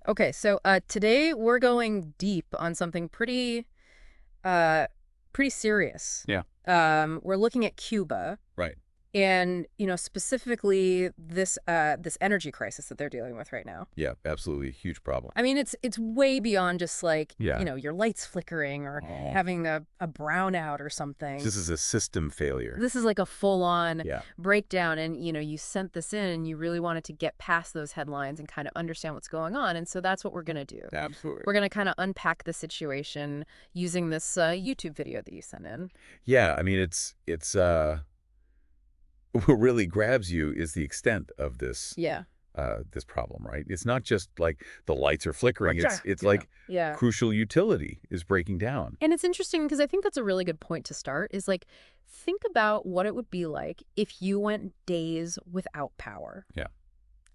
Okay, so today we're going deep on something pretty serious. Yeah. We're looking at Cuba Right. and, specifically this energy crisis that they're dealing with right now. Yeah, absolutely. A huge problem. I mean, it's way beyond just like, Yeah. your lights flickering or Oh. having a brownout or something. This is a system failure. This is like a full-on Yeah. breakdown, and you sent this in and you really wanted to get past those headlines and kind of understand what's going on, and so that's what we're going to do. Absolutely. We're going to kind of unpack the situation using this YouTube video that you sent in. Yeah, I mean, it's what really grabs you is the extent of this Yeah. this problem, right? It's not just like the lights are flickering. Right. It's like Yeah. crucial utility is breaking down. And it's interesting because I think that's a really good point to start is like, think about what it would be like if you went days without power. Yeah.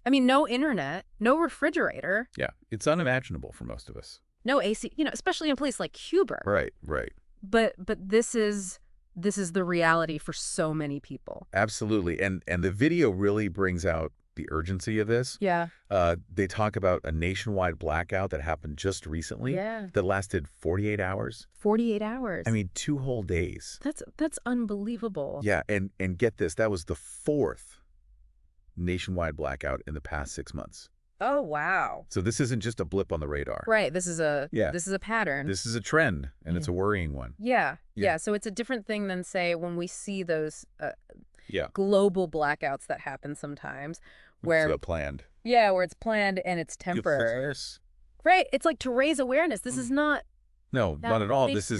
I mean, no internet, no refrigerator, Yeah, it's unimaginable for most of us. no AC, especially in a place like Cuba. Right, right. But this is the reality for so many people. Absolutely. And the video really brings out the urgency of this. Yeah. They talk about a nationwide blackout that happened just recently Yeah. that lasted 48 hours. 48 hours. I mean, 2 whole days. That's unbelievable. Yeah, and get this, that was the 4th nationwide blackout in the past 6 months. Oh, wow. So this isn't just a blip on the radar. Right. This is a Yeah. pattern. This is a trend, and it's a worrying one. Yeah. Yeah. Yeah. So it's a different thing than, say, when we see those Yeah. global blackouts that happen sometimes where, It's planned. yeah, where it's planned and it's temporary. Yes. Right. It's like to raise awareness. This is not. No, not at all. This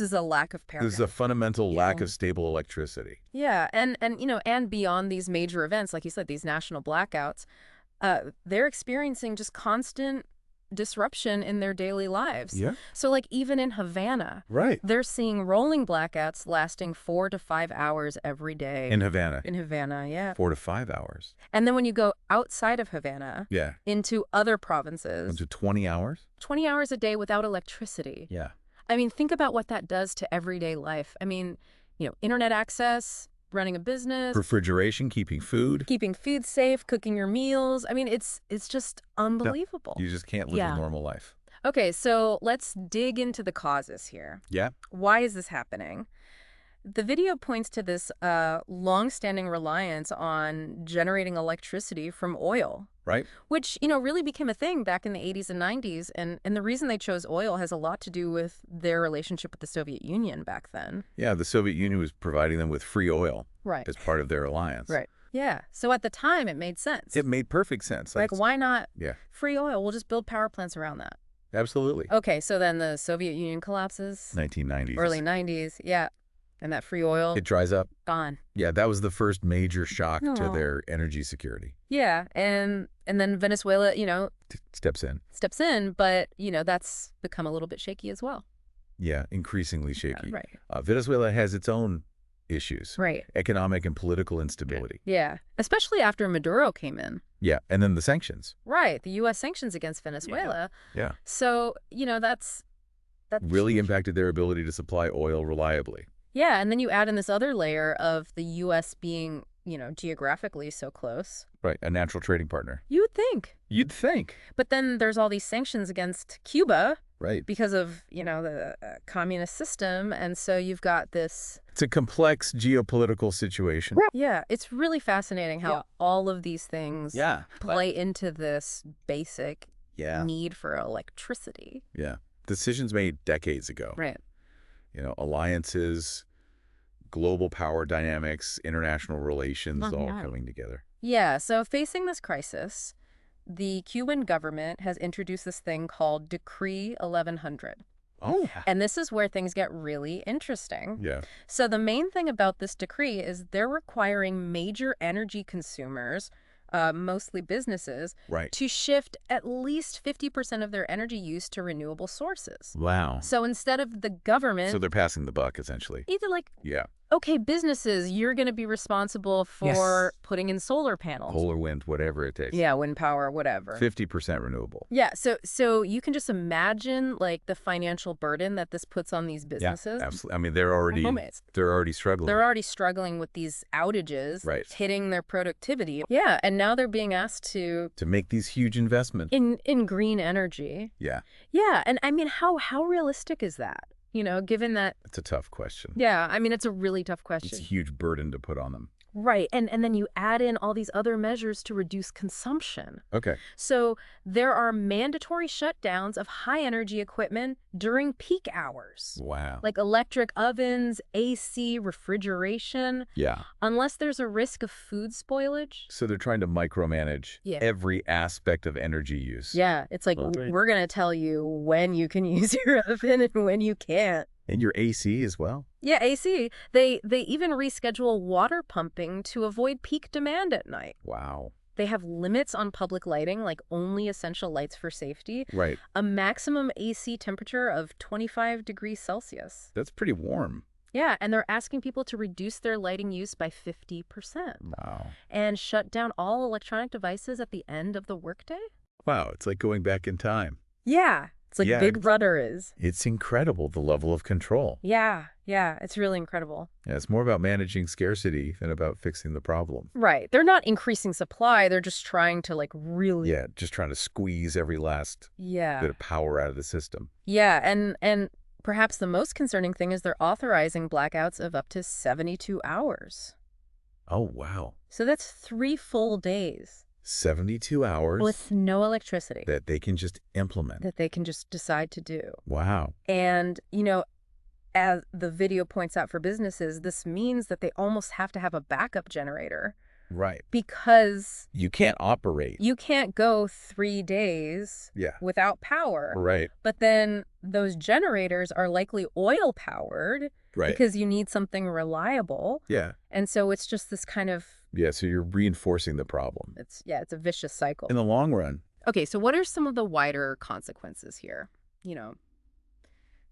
is a lack of power. This is a fundamental lack Yeah. of stable electricity. Yeah. And beyond these major events, like you said, these national blackouts, they're experiencing just constant disruption in their daily lives. Yeah. So like even in Havana, Right. they're seeing rolling blackouts lasting 4 to 5 hours every day. In Havana. In Havana, yeah. 4 to 5 hours. And then when you go outside of Havana Yeah. into other provinces, Into 20 hours? 20 hours a day without electricity. Yeah. I mean, think about what that does to everyday life. I mean, internet access, running a business, Refrigeration, keeping food. keeping food safe, cooking your meals. I mean, it's just unbelievable. You just can't live Yeah. a normal life. Okay, so let's dig into the causes here. Yeah. Why is this happening? The video points to this long-standing reliance on generating electricity from oil, Right? which, really became a thing back in the 80s and 90s. And the reason they chose oil has a lot to do with their relationship with the Soviet Union back then. Yeah, the Soviet Union was providing them with free oil Right. as part of their alliance. Right. Yeah. So at the time, it made sense. It made perfect sense. Like, why not Yeah, free oil? We'll just build power plants around that. absolutely. Okay, so then the Soviet Union collapses. 1990s. Early 90s, yeah. And that free oil, It dries up. gone. Yeah, that was the first major shock to Aw. their energy security. Yeah, and then Venezuela, Steps in. steps in, but, that's become a little bit shaky as well. Yeah, increasingly shaky. Right. Venezuela has its own issues. Right. Economic and political instability. Yeah, especially after Maduro came in. Yeah, and then the sanctions. Right, the U.S. sanctions against Venezuela. Yeah. So, that's Really impacted their ability to supply oil reliably. Yeah, and then you add in this other layer of the U.S. being, geographically so close. Right, a natural trading partner. You would think. You'd think. But then there's all these sanctions against Cuba Right. because of, the communist system. And so you've got this. It's a complex geopolitical situation. Yeah, it's really fascinating how Yeah. all of these things Yeah. play into this basic Yeah. need for electricity. Yeah. Decisions made decades ago. Right. Alliances, global power dynamics, international relations all Yeah. coming together. Yeah, so facing this crisis, the Cuban government has introduced this thing called Decree 1100. Oh. And this is where things get really interesting. Yeah. So the main thing about this decree is they're requiring major energy consumers, mostly businesses, Right. to shift at least 50% of their energy use to renewable sources. Wow. So instead of the government, So they're passing the buck, essentially. either like Yeah. okay, businesses, you're going to be responsible for Yes. putting in solar panels. Solar, wind, whatever it takes. Yeah, wind power, whatever. 50% renewable. Yeah, so you can just imagine like the financial burden that this puts on these Yeah, businesses. absolutely. I mean, they're already struggling. They're already struggling with these outages, Right. hitting their productivity. Yeah, and now they're being asked to make these huge investments. in green energy. Yeah, Yeah, and I mean, how realistic is that? Given that, it's a tough question. yeah, I mean, it's a really tough It's question. a huge burden to put on them. Right, and then you add in all these other measures to reduce consumption. Okay. So there are mandatory shutdowns of high-energy equipment during peak hours, Wow. like electric ovens, AC, refrigeration, Yeah. unless there's a risk of food spoilage. So they're trying to micromanage Yeah. every aspect of energy use. Yeah, it's like, Right. we're going to tell you when you can use your oven and when you can't. And your AC as well. Yeah, AC. They even reschedule water pumping to avoid peak demand at night. Wow. They have limits on public lighting, like only essential lights for safety. Right. A maximum AC temperature of 25 degrees Celsius. That's pretty warm. Yeah, and they're asking people to reduce their lighting use by 50% Wow. and shut down all electronic devices at the end of the workday. Wow. It's like going back in time. Yeah, it's like Yeah. Big Brother is. It's incredible, the level of control. Yeah, it's really incredible. Yeah, it's more about managing scarcity than about fixing the problem. Right. They're not increasing supply. They're just trying to like really. Yeah, just trying to squeeze every last Yeah. bit of power out of the system. Yeah, and perhaps the most concerning thing is they're authorizing blackouts of up to 72 hours. Oh, wow. So that's 3 full days 72 hours with no electricity that they can just implement. that they can just decide to do. Wow. And, as the video points out for businesses, this means that they almost have to have a backup generator Right. because You can't operate. you can't go 3 days Yeah. without power. Right. But then those generators are likely oil powered Right. because you need something reliable. Yeah. And so it's just this kind of, Yeah, so you're reinforcing the problem. it's a vicious cycle. In the long run, Okay, so what are some of the wider consequences here?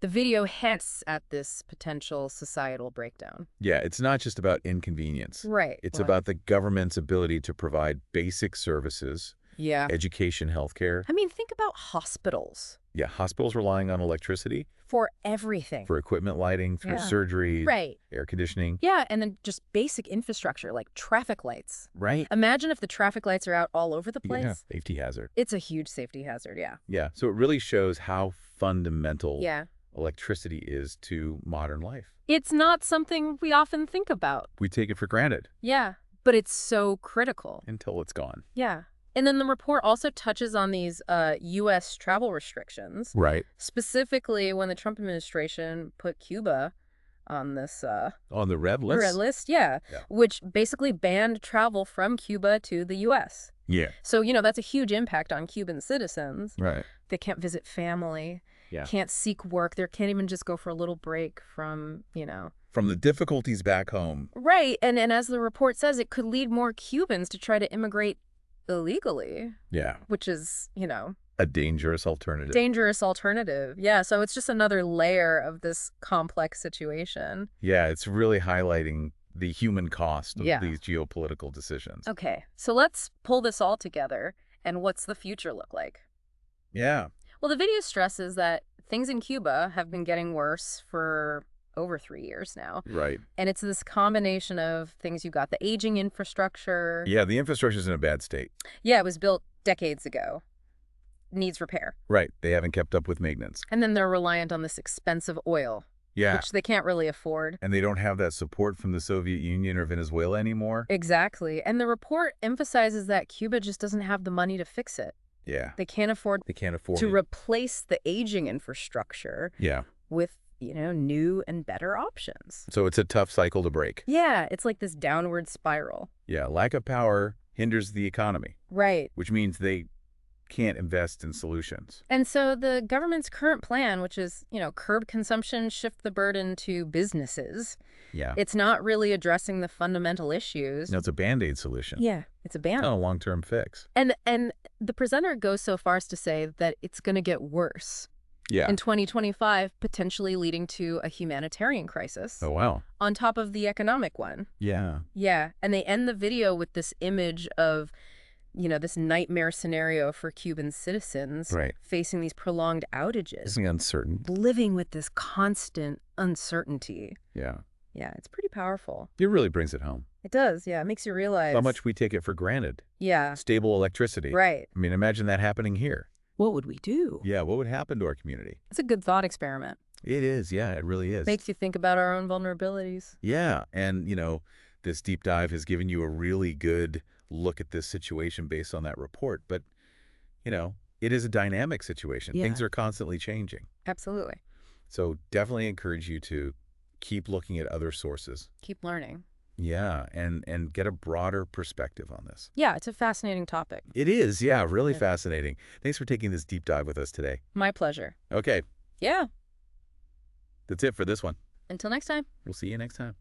The video hints at this potential societal breakdown. yeah, it's not just about inconvenience. Right. It's What? about the government's ability to provide basic services, Yeah. education, healthcare. I mean, think about hospitals Yeah, hospitals relying on electricity for everything. for equipment lighting, for Yeah. surgery, Right. air conditioning. Yeah, and then just basic infrastructure like traffic lights. Right. Imagine if the traffic lights are out all over the place. Yeah, safety hazard. It's a huge safety hazard, yeah. Yeah, so it really shows how fundamental Yeah. electricity is to modern life. It's not something we often think about. We take it for granted Yeah, but it's so critical. until it's gone. Yeah. And then the report also touches on these U.S. travel restrictions, Right. specifically when the Trump administration put Cuba on this On the red list? red list, yeah, which basically banned travel from Cuba to the U.S. Yeah. So, that's a huge impact on Cuban citizens. Right. They can't visit family, Yeah. can't seek work. They can't even just go for a little break from. From the difficulties back home. Right. And as the report says, it could lead more Cubans to try to immigrate illegally, Yeah. which is, A dangerous alternative. dangerous alternative. Yeah, so it's just another layer of this complex situation. Yeah, it's really highlighting the human cost of Yeah. these geopolitical decisions. Okay, so let's pull this all together. And what's the future look like? Yeah. Well, the video stresses that things in Cuba have been getting worse for over 3 years now. Right. And it's this combination of things. You've got the aging infrastructure. Yeah, the infrastructure's in a bad state. Yeah, it was built decades ago. Needs repair. Right. They haven't kept up with maintenance. And then they're reliant on this expensive oil, Yeah. which they can't really afford. And they don't have that support from the Soviet Union or Venezuela anymore. Exactly. And the report emphasizes that Cuba just doesn't have the money to fix it. Yeah. They can't afford They can't afford to it. replace the aging infrastructure Yeah. with, new and better options. So it's a tough cycle to break. Yeah, it's like this downward spiral. Yeah. Lack of power hinders the economy, Right. which means they can't invest in solutions. And so the government's current plan, which is, curb consumption, shift the burden to businesses, Yeah. it's not really addressing the fundamental issues. No, it's a Band-Aid solution. Yeah, it's a ban. It's not a long-term fix. And the presenter goes so far as to say that it's going to get worse. Yeah. In 2025, potentially leading to a humanitarian crisis Oh, wow. on top of the economic one. Yeah. Yeah, and they end the video with this image of, this nightmare scenario for Cuban citizens Right. facing these prolonged outages, Isn't uncertain. living with this constant uncertainty. Yeah. Yeah, it's pretty powerful. It really brings it home. It does, yeah. It makes you realize. How much we take it for granted. Yeah, Stable electricity. right. I mean, imagine that happening here. What would we do? Yeah, what would happen to our community? It's a good thought experiment. It is, yeah, it really is. Makes you think about our own vulnerabilities. Yeah, and, this deep dive has given you a really good look at this situation based on that report. But, it is a dynamic situation. Yeah. Things are constantly changing. Absolutely. So definitely encourage you to keep looking at other sources. Keep learning. Yeah, and get a broader perspective on this. Yeah, it's a fascinating topic. It is, yeah, really Yeah. fascinating. Thanks for taking this deep dive with us today. My pleasure. Okay, Yeah. that's it for this one. Until next time. We'll see you next time.